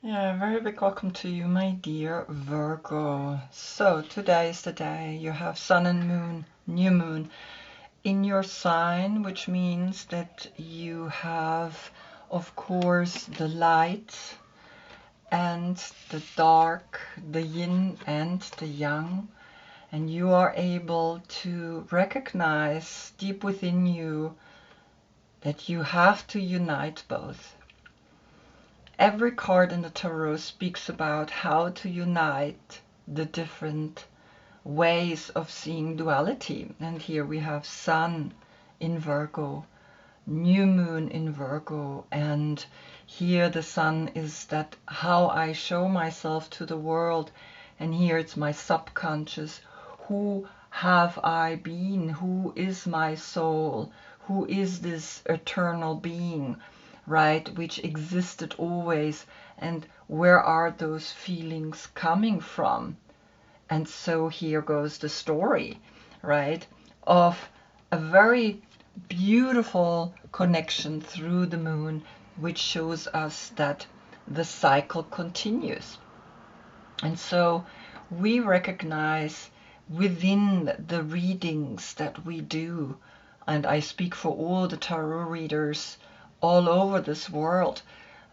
Yeah, very big welcome to you, my dear Virgo. So today is the day you have Sun and Moon, new moon in your sign, which means that you have, of course, the light and the dark, the yin and the yang, and you are able to recognize deep within you that you have to unite both. Every card in the tarot speaks about how to unite the different ways of seeing duality. And here we have Sun in Virgo, new moon in Virgo, and here the Sun is that how I show myself to the world, and here it's my subconscious. Who have I been? Who is my soul? Who is this eternal being? Right, which existed always, and where are those feelings coming from? And so here goes the story, right, of a very beautiful connection through the moon, which shows us that the cycle continues. And so we recognize within the readings that we do, and I speak for all the tarot readers all over this world,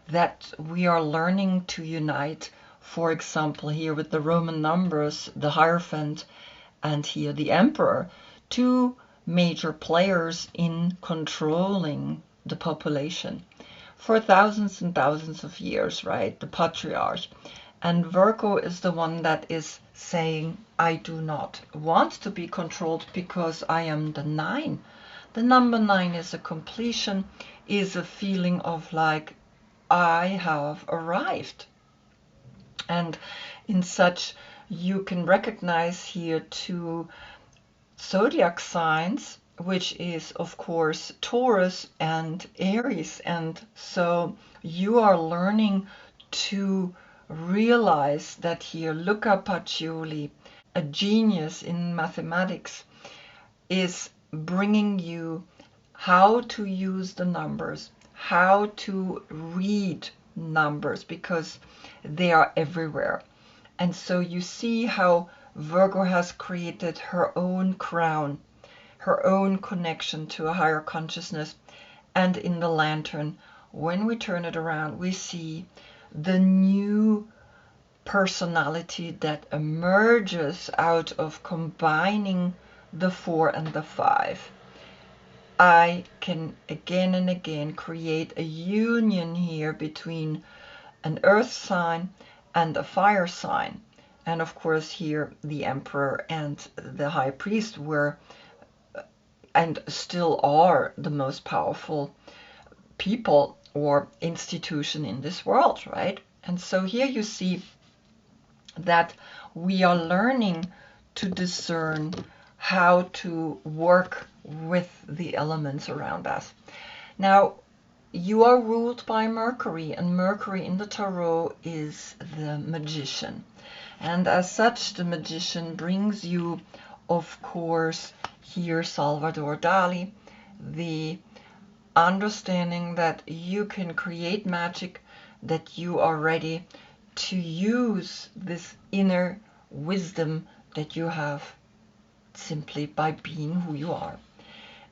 that we are learning to unite, for example, here with the Roman numbers, the Hierophant, and here the Emperor, two major players in controlling the population for thousands and thousands of years, right? The Patriarch. And Virgo is the one that is saying, I do not want to be controlled because I am the 9. The number 9 is a completion, is a feeling of like, I have arrived. And in such, you can recognize here two zodiac signs, which is of course Taurus and Aries. And so you are learning to realize that here Luca Pacioli, a genius in mathematics, is bringing you how to use the numbers, how to read numbers, because they are everywhere. And so you see how Virgo has created her own crown, her own connection to a higher consciousness. And in the lantern, when we turn it around, we see the new personality that emerges out of combining the 4 and the 5. I can again and again create a union here between an earth sign and a fire sign. And of course here the Emperor and the High Priest were and still are the most powerful people or institution in this world, right? And so here you see that we are learning to discern how to work with the elements around us. Now, you are ruled by Mercury, and Mercury in the tarot is the magician. And as such, the magician brings you, of course, here Salvador Dali, the understanding that you can create magic, that you are ready to use this inner wisdom that you have simply by being who you are.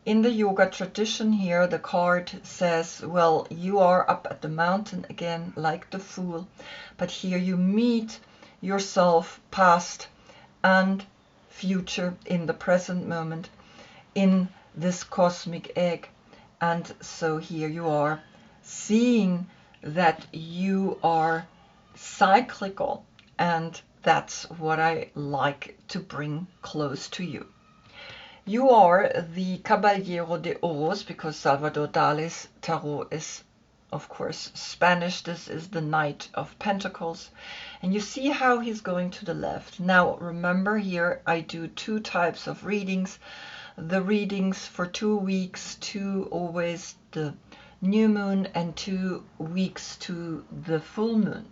In the yoga tradition here, the card says, well, you are up at the mountain again, like the Fool, but here you meet yourself past and future in the present moment in this cosmic egg. And so here you are seeing that you are cyclical, and that's what I like to bring close to you. You are the Caballero de Oros, because Salvador Dali's tarot is, of course, Spanish. This is the Knight of Pentacles. And you see how he's going to the left. Now, remember here, I do 2 types of readings. The readings for 2 weeks to always the new moon and 2 weeks to the full moon.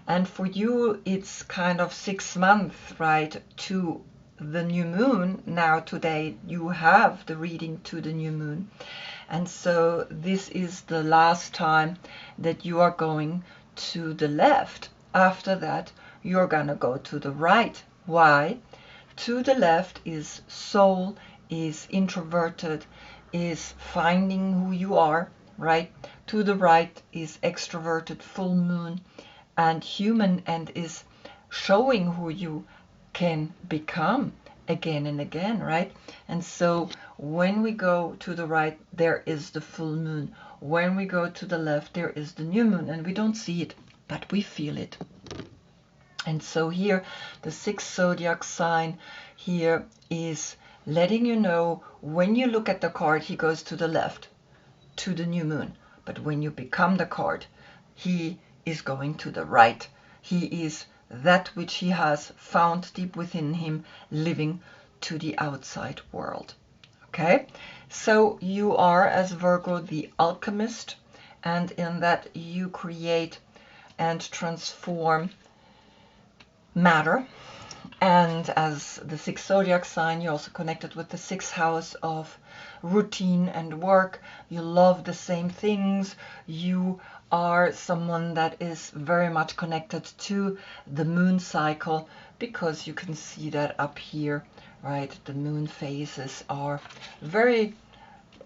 And for you, it's kind of 6 months, right, to the new moon. Now today you have the reading to the new moon. And so this is the last time that you are going to the left. After that, you're gonna go to the right. Why? To the left is soul, is introverted, is finding who you are, right? To the right is extroverted, full moon, and human, and is showing who you can become again and again, right? And so when we go to the right, there is the full moon. When we go to the left, there is the new moon, and we don't see it, but we feel it. And so here, the sixth zodiac sign here is letting you know, when you look at the card, he goes to the left, to the new moon. But when you become the card, he is going to the right. He is that which he has found deep within him, living to the outside world. Okay, so you are, as Virgo, the alchemist, and in that you create and transform matter. And as the sixth zodiac sign, you're also connected with the sixth house of routine and work. You love the same things. You are someone that is very much connected to the moon cycle, because you can see that up here, right? The moon phases are very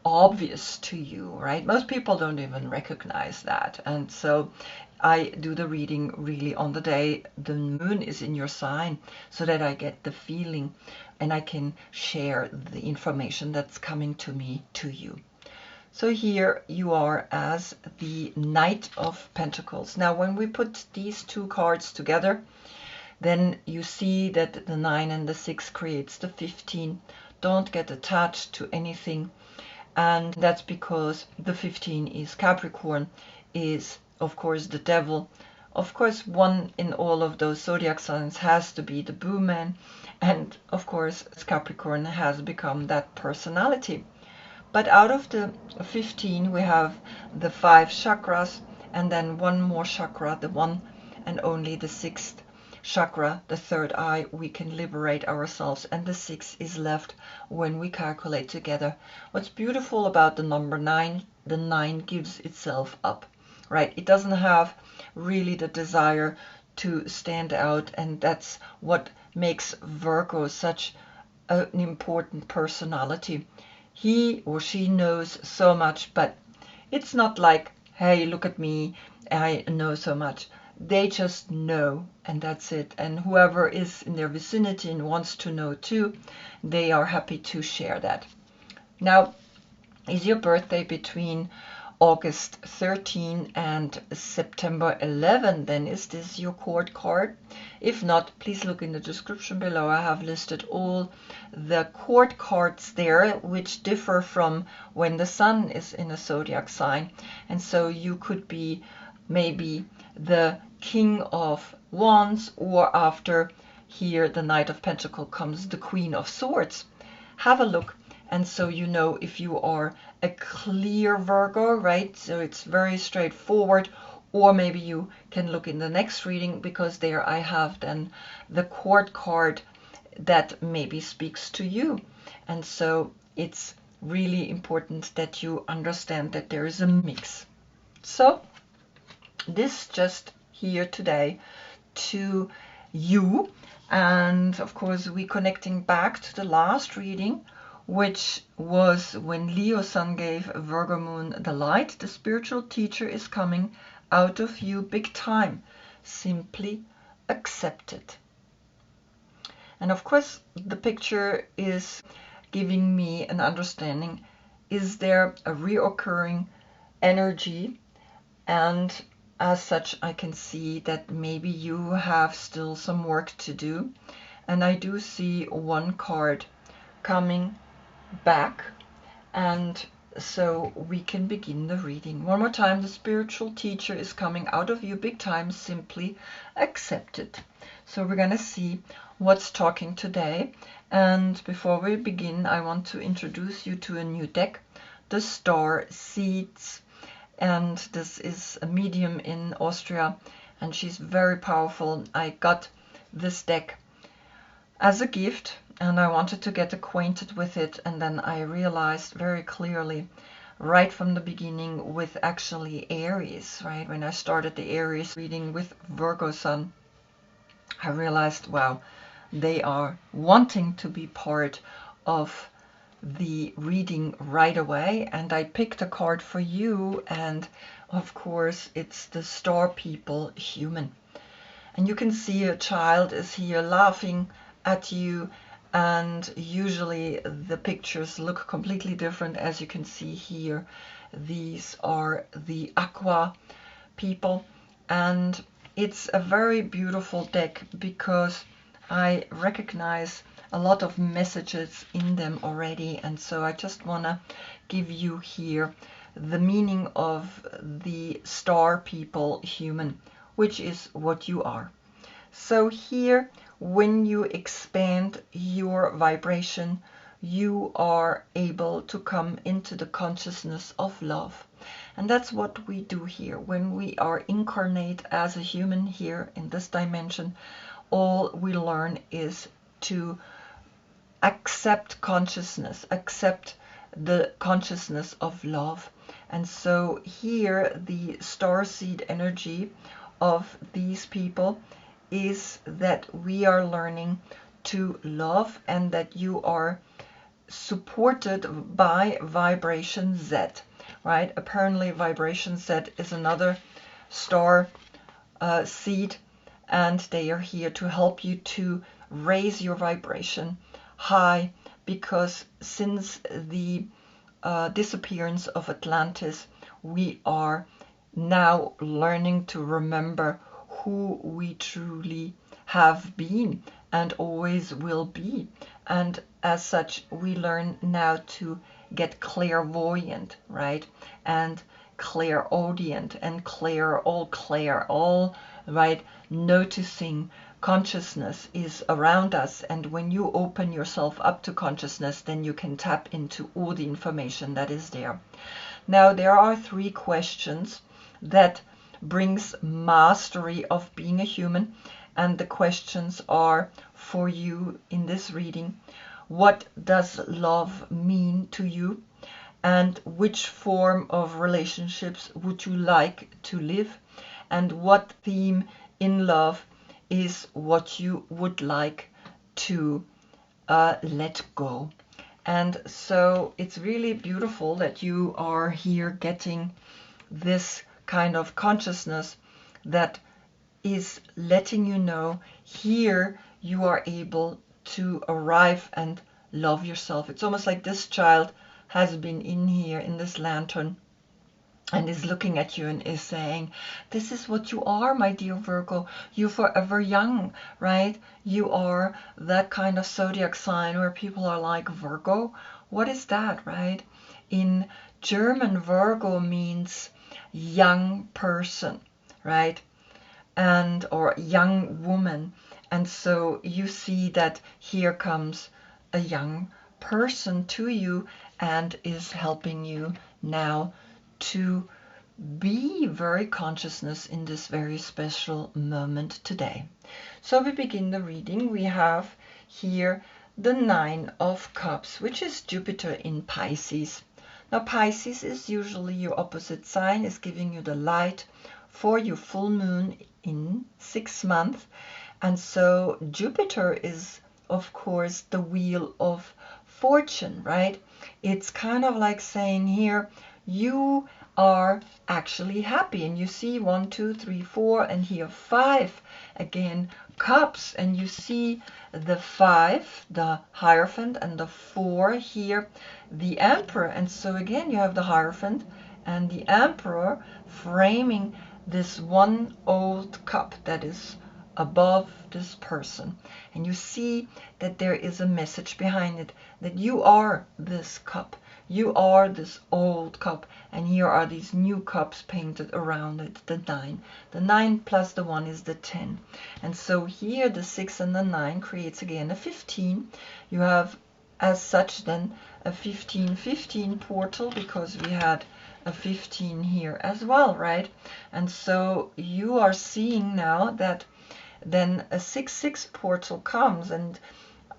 obvious to you, right? Most people don't even recognize that. And so I do the reading really on the day the moon is in your sign, so that I get the feeling and I can share the information that's coming to me to you. So here you are as the Knight of Pentacles. Now, when we put these two cards together, then you see that the 9 and the 6 creates the 15. Don't get attached to anything. And that's because the 15 is Capricorn, is of course the devil. Of course, one in all of those zodiac signs has to be the Boo Man. And of course, Capricorn has become that personality. But out of the 15, we have the 5 chakras, and then one more chakra, the one and only the 6th chakra, the third eye. We can liberate ourselves, and the 6 is left when we calculate together. What's beautiful about the number 9, the 9 gives itself up, right? It doesn't have really the desire to stand out, and that's what makes Virgo such an important personality. He or she knows so much, but it's not like, hey, look at me, I know so much. They just know, and that's it. And whoever is in their vicinity and wants to know too, they are happy to share that. Now, is your birthday between August 13 and September 11, then is this your court card? If not, please look in the description below. I have listed all the court cards there, which differ from when the sun is in a zodiac sign. And so you could be maybe the King of Wands, or after here the Knight of Pentacles comes the Queen of Swords. Have a look, and so you know if you are a clear Virgo, right? So it's very straightforward. Or maybe you can look in the next reading, because there I have then the court card that maybe speaks to you. And so it's really important that you understand that there is a mix. So this just here today to you. And of course, we connecting back to the last reading, which was when Leo Sun gave Virgo Moon the light. The spiritual teacher is coming out of you big time. Simply accept it. And of course, the picture is giving me an understanding. Is there a reoccurring energy? And as such, I can see that maybe you have still some work to do. And I do see one card coming back, and so we can begin the reading. One more time, the spiritual teacher is coming out of you big time. Simply accept it. So we're gonna see what's talking today. And before we begin, I want to introduce you to a new deck, the Star Seeds. And this is a medium in Austria, and she's very powerful. I got this deck as a gift, and I wanted to get acquainted with it, and then I realized very clearly right from the beginning with actually Aries, right? When I started the Aries reading with Virgo Sun, I realized, wow, they are wanting to be part of the reading right away. And I picked a card for you, and of course it's the star people human. And you can see a child is here laughing at you, and usually the pictures look completely different. As you can see here, these are the aqua people, and it's a very beautiful deck because I recognize a lot of messages in them already, and so I just want to give you here the meaning of the star people human, which is what you are. So here, when you expand your vibration, you are able to come into the consciousness of love. And that's what we do here. When we are incarnate as a human here in this dimension, all we learn is to accept consciousness, accept the consciousness of love. And so here, the starseed energy of these people is that we are learning to love, and that you are supported by vibration Z, right? Apparently vibration Z is another star seed, and they are here to help you to raise your vibration high, because since the disappearance of Atlantis, we are now learning to remember who we truly have been and always will be. And as such, we learn now to get clairvoyant, right? And clairaudient and all right, noticing consciousness is around us. And when you open yourself up to consciousness, then you can tap into all the information that is there. Now, there are 3 questions that brings mastery of being a human, and the questions are for you in this reading. What does love mean to you? And which form of relationships would you like to live? And what theme in love is what you would like to let go? And so it's really beautiful that you are here getting this kind of consciousness that is letting you know here you are able to arrive and love yourself. It's almost like this child has been in here in this lantern and is looking at you and is saying, this is what you are, my dear Virgo. You're forever young, right? You are that kind of zodiac sign where people are like, Virgo? What is that, right? In German, Virgo means young person, right? And or young woman. And so you see that here comes a young person to you and is helping you now to be very consciousness in this very special moment today. So we begin the reading. We have here the 9 of Cups, which is Jupiter in Pisces. Now Pisces is usually your opposite sign, is giving you the light for your full moon in 6 months. And so Jupiter is, of course, the wheel of fortune, right? It's kind of like saying here, you are actually happy. And you see 1, 2, 3, 4, and here 5 again, cups. And you see the 5, the Hierophant, and the 4 here, the Emperor. And so again, you have the Hierophant and the Emperor framing this one old cup that is above this person. And you see that there is a message behind it, that you are this cup. You are this old cup, and here are these new cups painted around it, the 9. The 9 plus the 1 is the 10. And so here the 6 and the 9 creates again a 15. You have as such then a 15-15 portal, because we had a 15 here as well, right? And so you are seeing now that then a 6-6 portal comes, and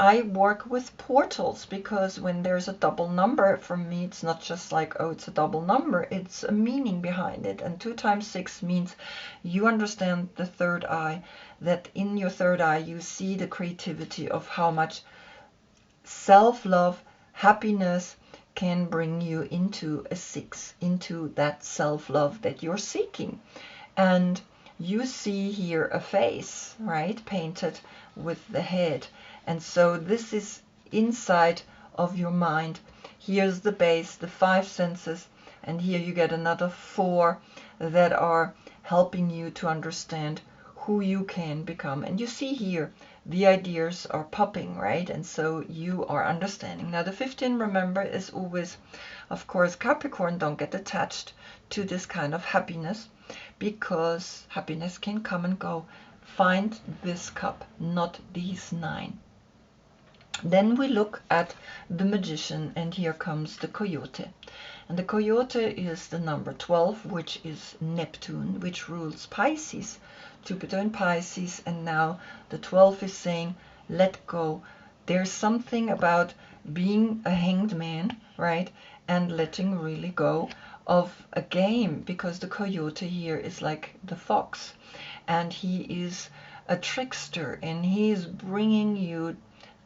I work with portals, because when there's a double number, for me it's not just like, oh, it's a double number, it's a meaning behind it. And 2 times 6 means you understand the third eye, that in your third eye you see the creativity of how much self-love, happiness can bring you into a 6, into that self-love that you're seeking. And you see here a face, right, painted with the head. And so this is inside of your mind. Here's the base, the 5 senses, and here you get another 4 that are helping you to understand who you can become. And you see here the ideas are popping, right? And so you are understanding. Now the 15, remember, is always, of course, Capricorn. Don't get attached to this kind of happiness, because happiness can come and go. Find this cup, not these 9. Then we look at the Magician, and here comes the Coyote. And the Coyote is the number 12, which is Neptune, which rules Pisces, Jupiter in Pisces. And now the 12 is saying, let go. There's something about being a hanged man, right? And letting really go of a game, because the Coyote here is like the fox, and he is a trickster, and he is bringing you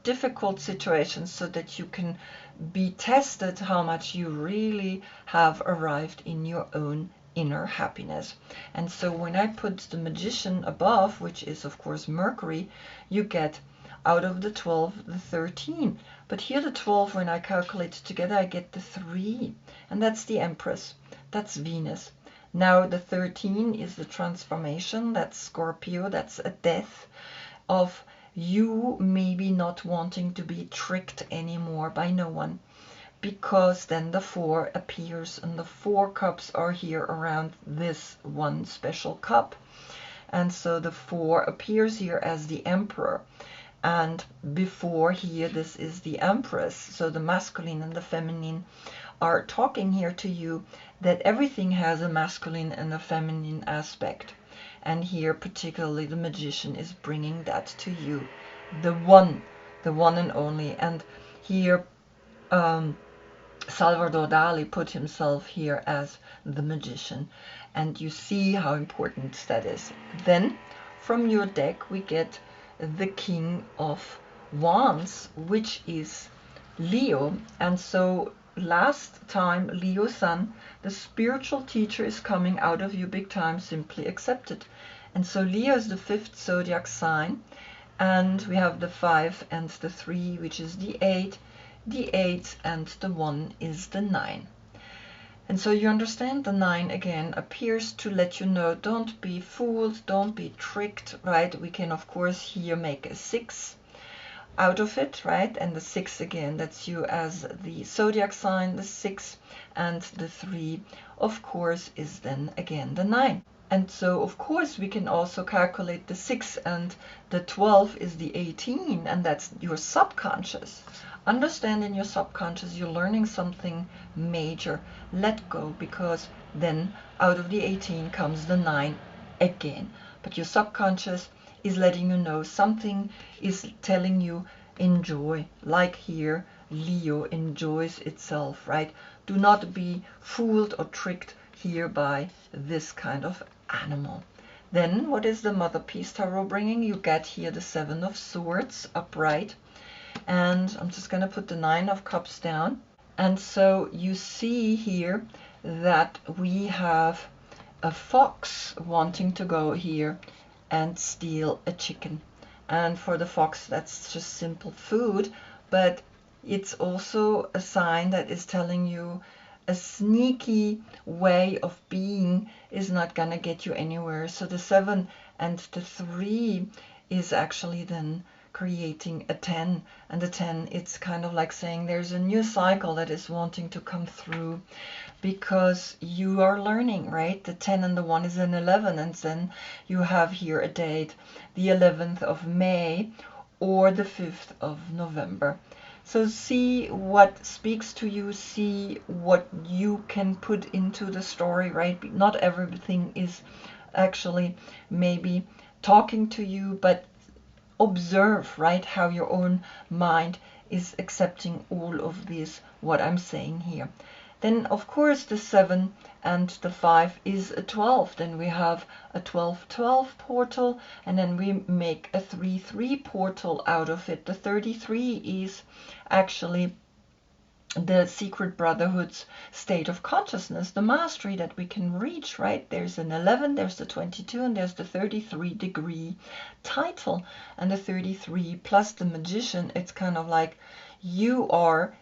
difficult situations so that you can be tested how much you really have arrived in your own inner happiness. And so when I put the Magician above, which is of course Mercury, you get out of the 12 the 13. But here the 12, when I calculate together, I get the 3, and that's the Empress, that's Venus. Now the 13 is the transformation, that's Scorpio, that's a death of you maybe not wanting to be tricked anymore by no one, because then the 4 appears, and the 4 cups are here around this one special cup. And so the 4 appears here as the Emperor, and before here this is the Empress. So the masculine and the feminine are talking here to you that everything has a masculine and a feminine aspect. And here particularly the Magician is bringing that to you, the one and only. And here Salvador Dali put himself here as the Magician, and you see how important that is. Then from your deck we get the King of Wands, which is Leo. And so last time, Leo Sun, the spiritual teacher, is coming out of you big time. Simply accept it. And so Leo is the 5th zodiac sign, and we have the 5 and the 3, which is the 8, and the 1 is the 9. And so you understand the 9 again appears to let you know, don't be fooled, don't be tricked, right? We can of course here make a 6 out of it, right? And the 6 again, that's you as the zodiac sign, the 6, and the 3 of course is then again the 9. And so of course we can also calculate the 6, and the 12 is the 18, and that's your subconscious. Understand in your subconscious you're learning something major. Let go, because then out of the 18 comes the 9 again. But your subconscious is letting you know, something is telling you enjoy, like here Leo enjoys itself, right? Do not be fooled or tricked here by this kind of animal. Then what is the Mother Peace Tarot bringing? You get here the 7 of Swords upright, and I'm just going to put the 9 of Cups down. And so you see here that we have a fox wanting to go here and steal a chicken. And for the fox, that's just simple food, but it's also a sign that is telling you a sneaky way of being is not gonna get you anywhere. So the 7 and the 3 is actually then creating a 10, and the 10, it's kind of like saying there's a new cycle that is wanting to come through, because you are learning, right? The 10 and the 1 is an 11, and then you have here a date, the 11th of May or the 5th of November. So see what speaks to you, see what you can put into the story, right? Not everything is actually maybe talking to you, but observe, right, how your own mind is accepting all of this, what I'm saying here. Then, of course, the 7 and the 5 is a 12. Then we have a 12-12 portal, and then we make a 3-3 portal out of it. The 33 is actually the secret brotherhood's state of consciousness, the mastery that we can reach, right? There's an 11, there's the 22, and there's the 33-degree title. And the 33 plus the magician, it's kind of like you are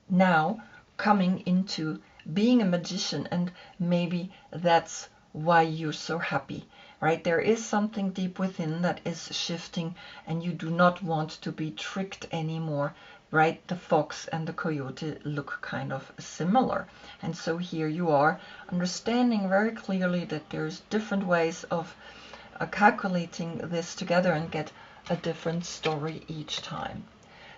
now coming into being a magician, and maybe that's why you're so happy, right? There is something deep within that is shifting, and you do not want to be tricked anymore, right? The fox and the coyote look kind of similar, and so here you are understanding very clearly that there's different ways of calculating this together and get a different story each time.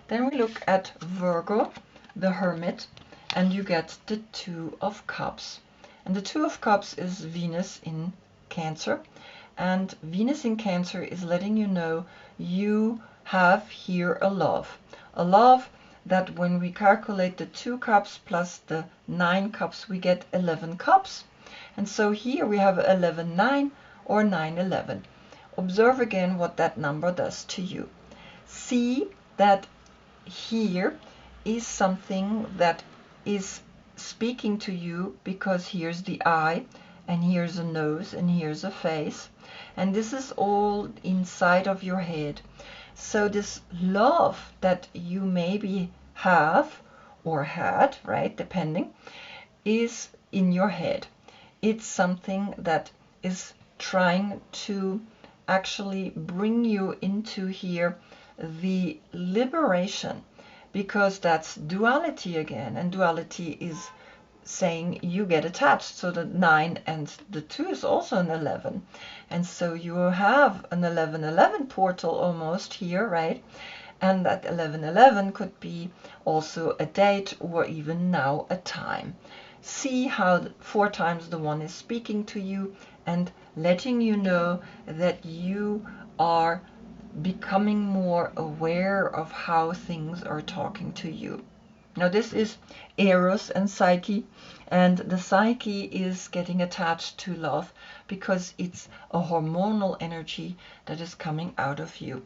Then we look at Virgo the Hermit, and you get the 2 of Cups. And the 2 of Cups is Venus in Cancer. And Venus in Cancer is letting you know you have here a love. A love that when we calculate the 2 cups plus the 9 cups, we get 11 cups. And so here we have 11-9 or 9-11. Observe again what that number does to you. See that here is something that is speaking to you, because here's the eye, and here's a nose, and here's a face, and this is all inside of your head. So this love that you maybe have or had, right, depending, is in your head. It's something that is trying to actually bring you into here the liberation, because that's duality again, and duality is saying you get attached. So the 9 and the 2 is also an 11, and so you have an 11-11 portal almost here, right? And that 11-11 could be also a date, or even now a time. See how 4 times the 1 is speaking to you and letting you know that you are becoming more aware of how things are talking to you. Now this is Eros and Psyche, and the Psyche is getting attached to love because it's a hormonal energy that is coming out of you.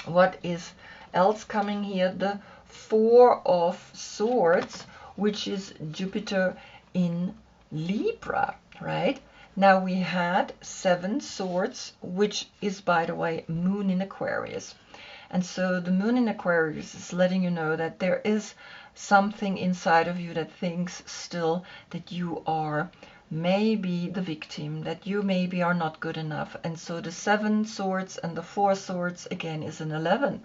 What is else coming here? The 4 of Swords, which is Jupiter in Libra, right? Now we had 7 swords, which is, by the way, Moon in Aquarius. And so the Moon in Aquarius is letting you know that there is something inside of you that thinks still that you are maybe the victim, that you maybe are not good enough. And so the 7 swords and the 4 swords again is an 11.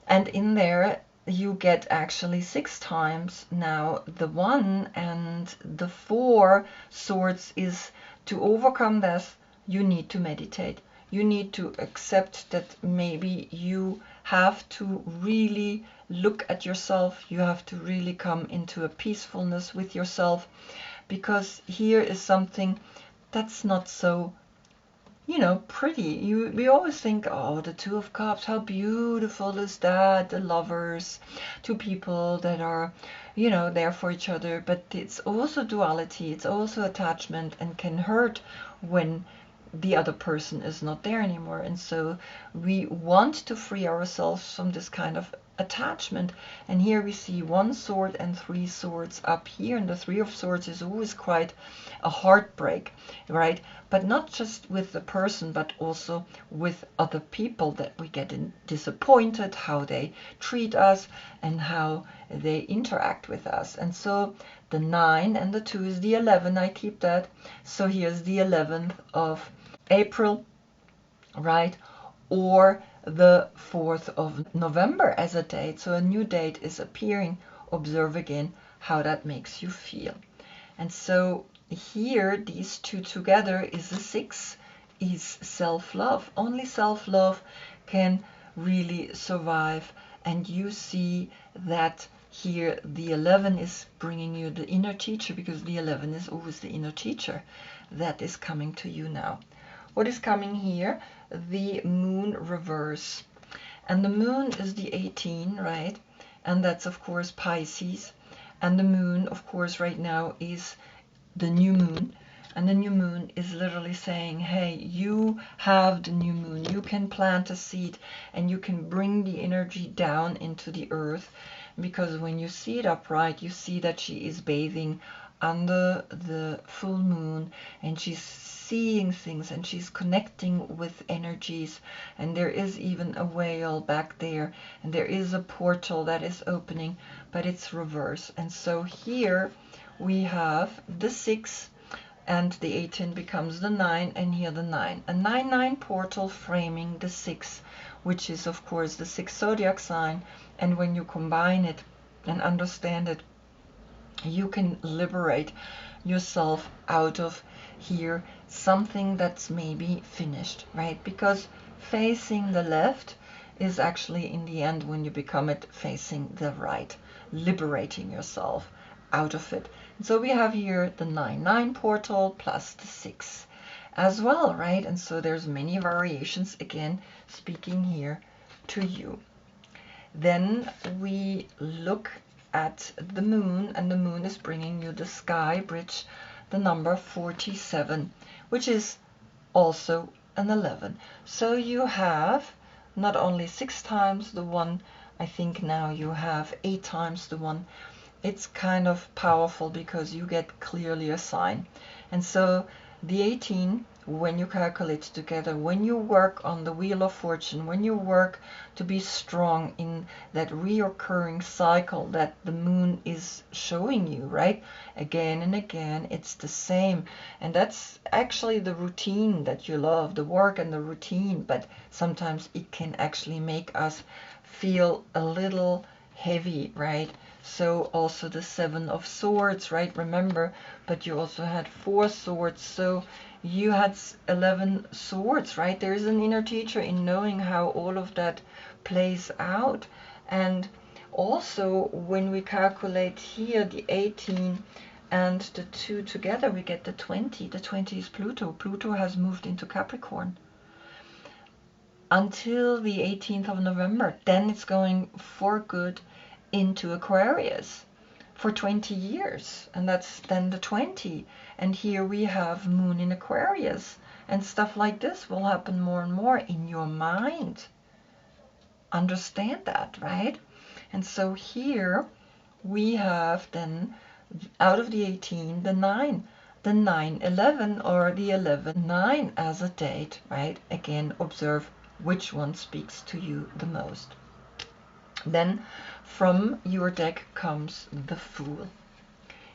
And in there you get actually 6 times now the 1, and the 4 swords is to overcome this, you need to meditate. You need to accept that maybe you have to really look at yourself. You have to really come into a peacefulness with yourself, because here is something that's not so, you know, pretty. We always think, oh, the 2 of Cups, how beautiful is that? The lovers, 2 people that are, you know, there for each other. But it's also duality. It's also attachment, and can hurt when the other person is not there anymore. And so we want to free ourselves from this kind of attachment. And here we see 1 sword and 3 swords up here, and the 3 of Swords is always quite a heartbreak, right? But not just with the person, but also with other people, that we get disappointed, how they treat us and how they interact with us. And so the 9 and the 2 is the 11. I keep that. So here's the 11th of April, right? Or the 4th of November as a date. So a new date is appearing. Observe again how that makes you feel. And so here, these 2 together is a 6, is self-love. Only self-love can really survive. And you see that here the 11 is bringing you the inner teacher, because the 11 is always the inner teacher that is coming to you now. what is coming here? The moon reverse. And the moon is the 18, right? And that's, of course, Pisces. And the moon, of course, right now is the new moon. And the new moon is literally saying, hey, you have the new moon. You can plant a seed and you can bring the energy down into the earth. Because when you see it upright, you see that she is bathing under the full moon and she's seeing things and she's connecting with energies, and there is even a whale back there, and there is a portal that is opening, but it's reverse. And so here we have the 6 and the 18 becomes the 9, and here the 9, a 9-9 portal framing the 6, which is of course the 6th zodiac sign. And when you combine it and understand it, you can liberate yourself out of here something that's maybe finished, right? Because facing the left is actually in the end, when you become it, facing the right, liberating yourself out of it. And so we have here the 9-9 portal plus the 6 as well, right? And so there's many variations, again speaking here to you. Then we look at the moon, and the moon is bringing you the sky bridge, the number 47, which is also an 11. So you have not only 6 times the 1, I think now you have 8 times the 1. It's kind of powerful because you get clearly a sign. And so the 18, when you calculate together, when you work on the Wheel of Fortune, when you work to be strong in that reoccurring cycle that the moon is showing you, right? Again and again, it's the same. And that's actually the routine that you love, the work and the routine. But sometimes it can actually make us feel a little heavy, right? So also the 7 of Swords, right? Remember, but you also had 4 swords. So you had 11 swords, right? There is an inner teacher in knowing how all of that plays out. And also when we calculate here the 18 and the 2 together, we get the 20. The 20 is Pluto. Pluto has moved into Capricorn until the 18th of November. Then it's going for good into Aquarius for 20 years, and that's then the 20. And here we have moon in Aquarius, and stuff like this will happen more and more in your mind. Understand that, right? And so here we have then, out of the 18, the 9, the 9-11, or the 11-9 as a date, right? Again, observe which one speaks to you the most. Then from your deck comes the Fool.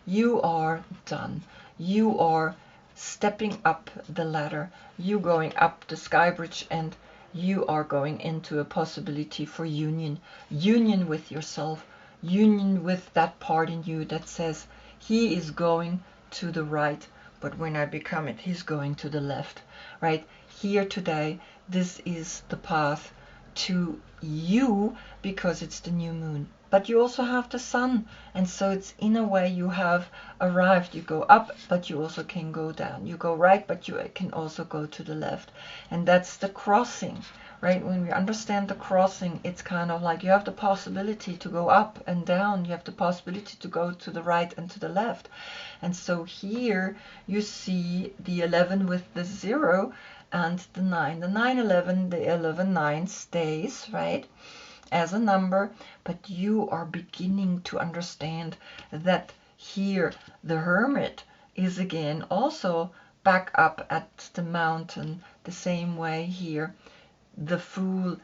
You are done. You are stepping up the ladder. You going up the sky bridge, and you are going into a possibility for union. Union with yourself. Union with that part in you that says, he is going to the right, but when I become it, he's going to the left, right? Here today, this is the path to you, because it's the new moon. But you also have the sun, and so it's in a way you have arrived. You go up, but you also can go down. You go right, but you can also go to the left. And that's the crossing, right? When we understand the crossing, it's kind of like you have the possibility to go up and down. You have the possibility to go to the right and to the left. And so here you see the 11 with the 0 and the 9. The 9-11, the 11-9 stays, right, as a number, but you are beginning to understand that here the Hermit is again also back up at the mountain. The same way here the Fool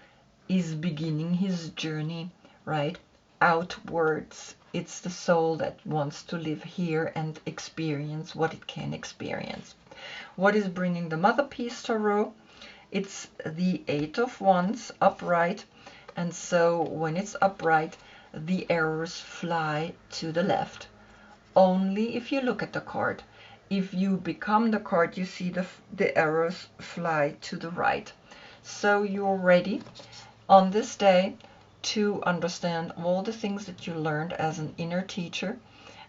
is beginning his journey, right, outwards. It's the soul that wants to live here and experience what it can experience. What is bringing the Mother Peace Tarot? It's the 8 of Wands upright, and so when it's upright, the arrows fly to the left. Only if you look at the card. If you become the card, you see the arrows fly to the right. So you're ready on this day to understand all the things that you learned as an inner teacher,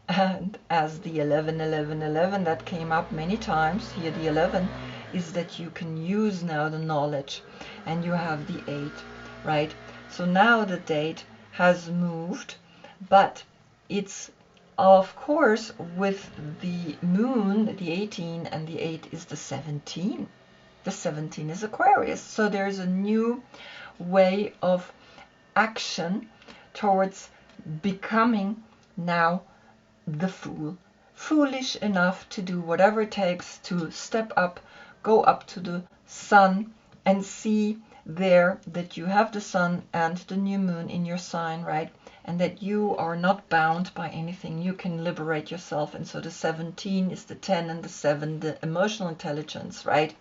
and as the 11-11-11 that came up many times. Here the 11 is that you can use now the knowledge, and you have the 8, right? So now the date has moved, but it's of course with the moon, the 18, and the 8 is the 17. The 17 is Aquarius. So there's a new way of action towards becoming now the fool. Foolish enough to do whatever it takes to step up, go up to the sun, and see there that you have the sun and the new moon in your sign, right? And that you are not bound by anything. You can liberate yourself. And so the 17 is the 10 and the 7, the emotional intelligence, right?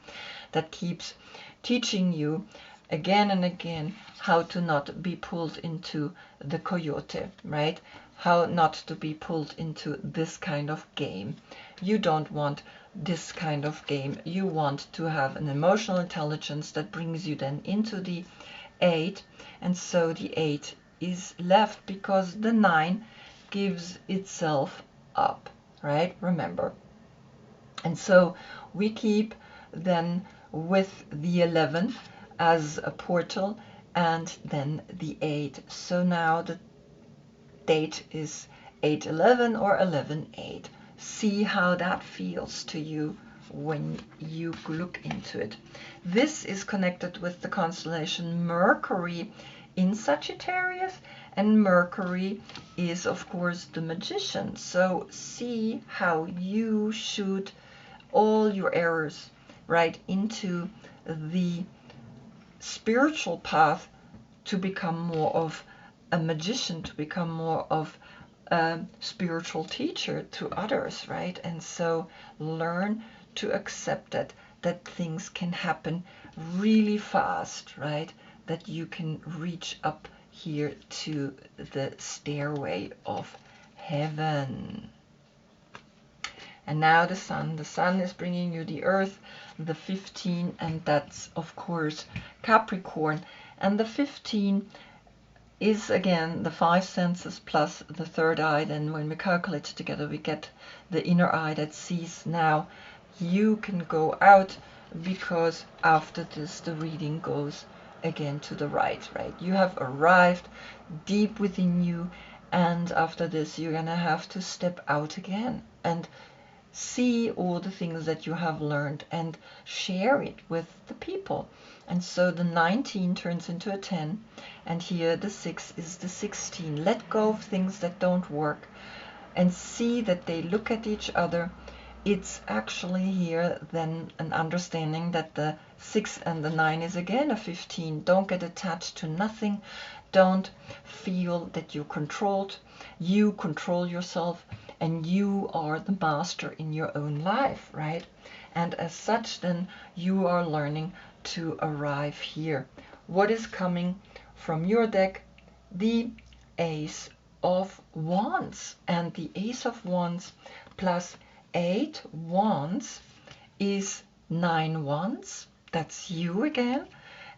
That keeps teaching you again and again how to not be pulled into the coyote, right? How not to be pulled into this kind of game. You don't want this kind of game. You want to have an emotional intelligence that brings you then into the 8, and so the 8 is left because the 9 gives itself up, right? Remember. And so we keep then with the 11 as a portal, and then the 8. So now the date is 8/11 or 11/8. See how that feels to you when you look into it. This is connected with the constellation Mercury in Sagittarius, and Mercury is of course the magician. So see how you shoot all your errors right into the spiritual path to become more of a magician, to become more of a spiritual teacher to others, right? And so learn to accept that things can happen really fast, right? That you can reach up here to the stairway of heaven. And now the sun. The sun is bringing you the earth, the 15, and that's of course Capricorn. And the 15 is again the 5 senses plus the third eye. Then when we calculate together, we get the inner eye that sees. Now you can go out, because after this the reading goes again to the right, right? You have arrived deep within you, and after this you're gonna have to step out again and see all the things that you have learned and share it with the people. And so the 19 turns into a 10, and here the 6 is the 16. Let go of things that don't work and see that they look at each other. It's actually here then an understanding that the 6 and the 9 is again a 15. Don't get attached to nothing. Don't feel that you're controlled. You control yourself, and you are the master in your own life, right? And as such, then you are learning to arrive here. What is coming from your deck? The Ace of Wands. And the Ace of Wands plus 8 wands is 9 wands. That's you again.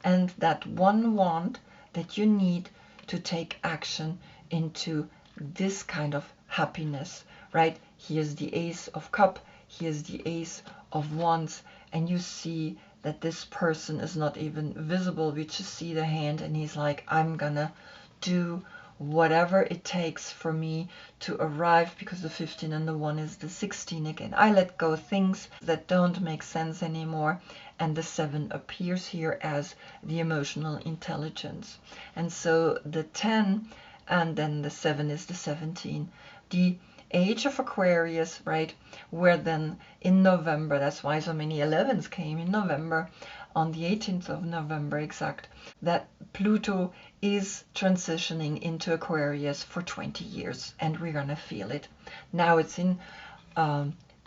And that one wand that you need to take action into this kind of happiness, right? Here's the Ace of Cup, here's the Ace of Wands, and you see that this person is not even visible. We just see the hand, and he's like, I'm gonna do whatever it takes for me to arrive, because the 15 and the 1 is the 16 again. I let go things that don't make sense anymore, and the 7 appears here as the emotional intelligence. And so the 10 and then the 7 is the 17. The age of Aquarius, right, where then in November, that's why so many 11s came in November, on the 18th of November exact, that Pluto is transitioning into Aquarius for 20 years, and we're gonna feel it. Now it's in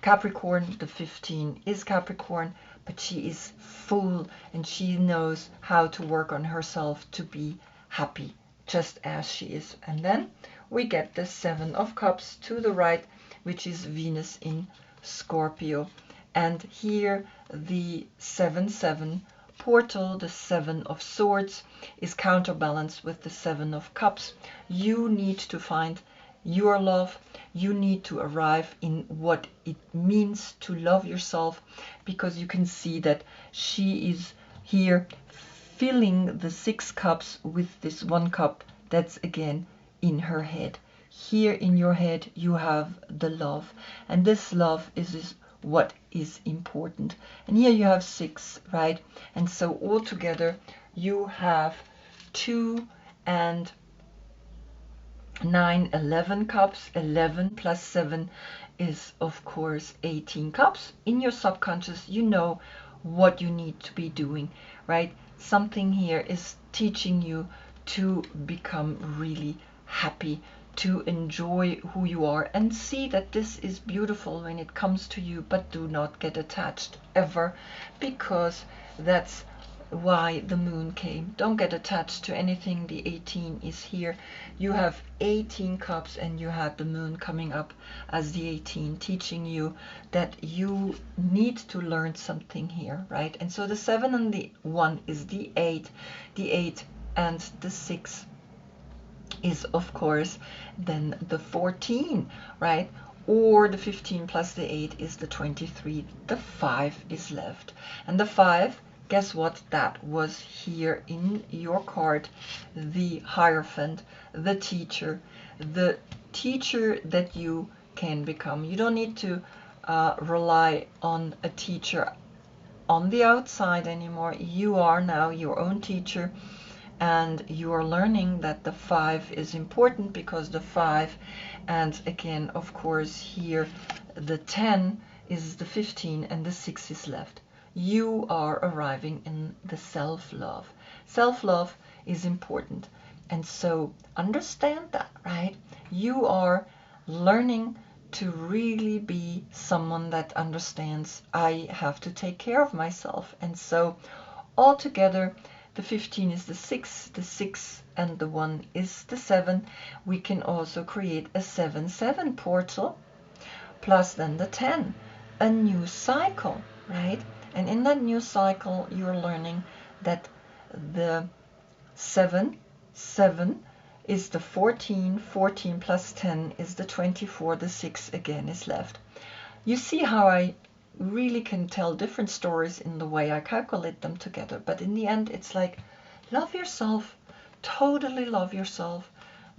Capricorn. The 15 is Capricorn, but she is full, and she knows how to work on herself to be happy just as she is. And then we get the 7 of Cups to the right, which is Venus in Scorpio. And here the 7/7 portal, the 7 of Swords, is counterbalanced with the 7 of Cups. You need to find your love. You need to arrive in what it means to love yourself, because you can see that she is here filling the 6 cups with this 1 cup that's again in her head. Here in your head you have the love, and this love is what is important. And here you have 6, right? And so altogether you have 2 and 9, 11 cups. 11 plus 7 is of course 18 cups. In your subconscious you know what you need to be doing, right? Something here is teaching you to become really happy, to enjoy who you are, and see that this is beautiful when it comes to you, but do not get attached ever, because that's why the moon came. Don't get attached to anything. The 18 is here. You have 18 cups and you had the moon coming up as the 18, teaching you that you need to learn something here, right? And so the 7 and the 1 is the 8. The 8 and the 6 is of course then the 14, right? Or the 15 plus the 8 is the 23. The 5 is left. And the 5, guess what? That was here in your card, the Hierophant, the teacher that you can become. You don't need to rely on a teacher on the outside anymore. You are now your own teacher, and you are learning that the 5 is important, because the 5, and again of course here the 10 is the 15 and the 6 is left. You are arriving in the self-love. Self-love is important, and so understand that, right? You are learning to really be someone that understands, I have to take care of myself. And so altogether the 15 is the 6 and the 1 is the 7. We can also create a 7-7 portal, plus then the 10, a new cycle, right? And in that new cycle, you're learning that the 7 is the 14, 14 plus 10 is the 24, the 6 again is left. You see how I really can tell different stories in the way I calculate them together, but in the end it's like, love yourself, totally love yourself,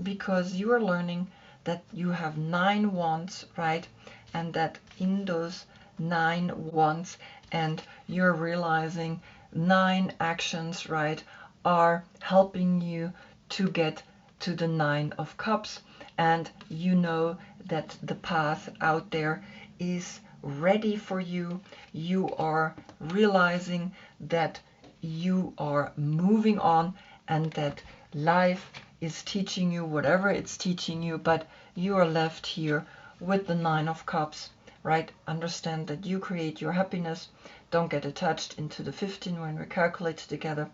because you are learning that you have 9 wands, right? And that in those 9 wands, and you're realizing 9 actions, right, are helping you to get to the 9 of cups, and you know that the path out there is ready for you. You are realizing that you are moving on, and that life is teaching you whatever it's teaching you, but you are left here with the 9 of cups, right? Understand that you create your happiness. Don't get attached into the 15 when we calculate together.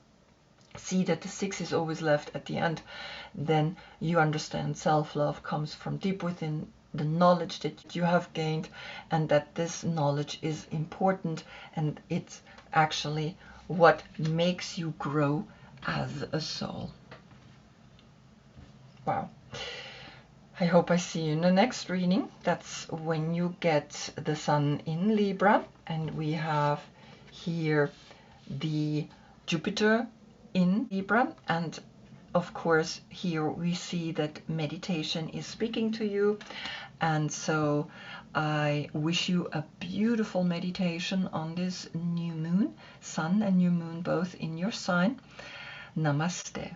See that the 6 is always left at the end. Then you understand self-love comes from deep within, the knowledge that you have gained, and that this knowledge is important, and it's actually what makes you grow as a soul. Wow. I hope I see you in the next reading. That's when you get the Sun in Libra, and we have here the Jupiter in Libra, and of course here we see that meditation is speaking to you. And so I wish you a beautiful meditation on this new moon, Sun and new moon both in your sign. Namaste.